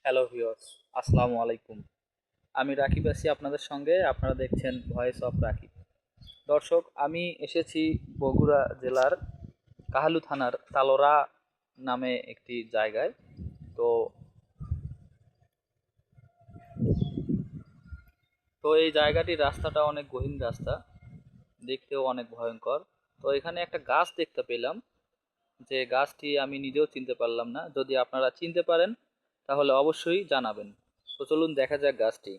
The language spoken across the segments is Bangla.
হ্যালো ভিউয়ার্স, আসসালামু আলাইকুম। আমি রাকিব আছি আপনাদের সঙ্গে। আপনারা দেখছেন ভয়েস অফ রাকিব। দর্শক, আমি এসেছি বগুড়া জেলার কাহালু থানার তালোড়া নামে একটি জায়গায়। তো তো এই জায়গাটির রাস্তাটা অনেক গহীন রাস্তা, দেখতেও অনেক ভয়ঙ্কর। তো এখানে একটা গাছ দেখতে পেলাম, যে গাছটি আমি নিজেও চিনতে পারলাম না। যদি আপনারা চিনতে পারেন তাহলে অবশ্যই জানাবেন। তো চলুন দেখা যাক গাছটি।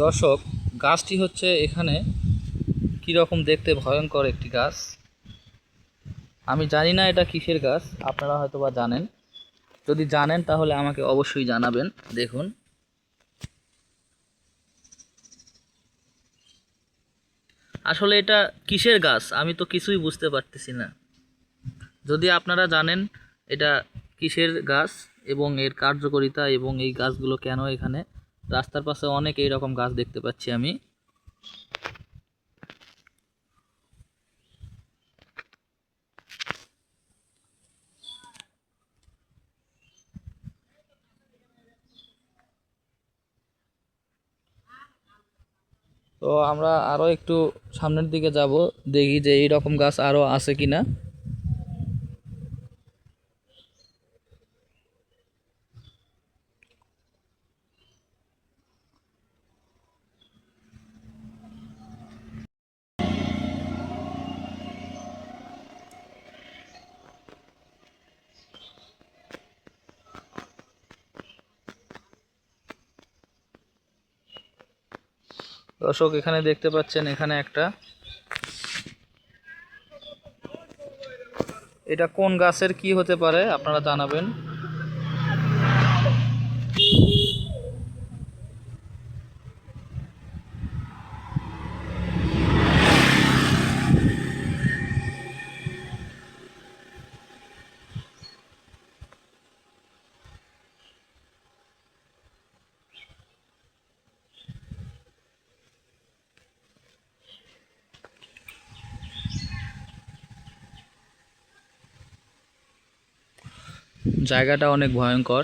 দর্শক, গাছটি হচ্ছে এখানে কীরকম দেখতে ভয়ঙ্কর একটি গাছ। আমি জানি না এটা কিসের গাছ, আপনারা হয়তো বা জানেন। যদি জানেন তাহলে আমাকে অবশ্যই জানাবেন। দেখুন, আসলে এটা কিসের গাছ আমি তো কিছুই বুঝতে পারতেছি না। যদি আপনারা জানেন এটা কিসের গাছ এবং এর কার্যকারিতা এবং এই গাছগুলো কেন এখানে, রাস্তার পাশে অনেক এইরকম গাছ দেখতে পাচ্ছি আমি। তো আমরা আরও একটু সামনের দিকে যাব, দেখি যে এই রকম গাছ আরও আছে কিনা। দর্শক, এখানে দেখতে পাচ্ছেন এখানে একটা, এটা কোন গাছের কি হতে পারে আপনারা জানাবেন। জায়গাটা অনেক ভয়ঙ্কর।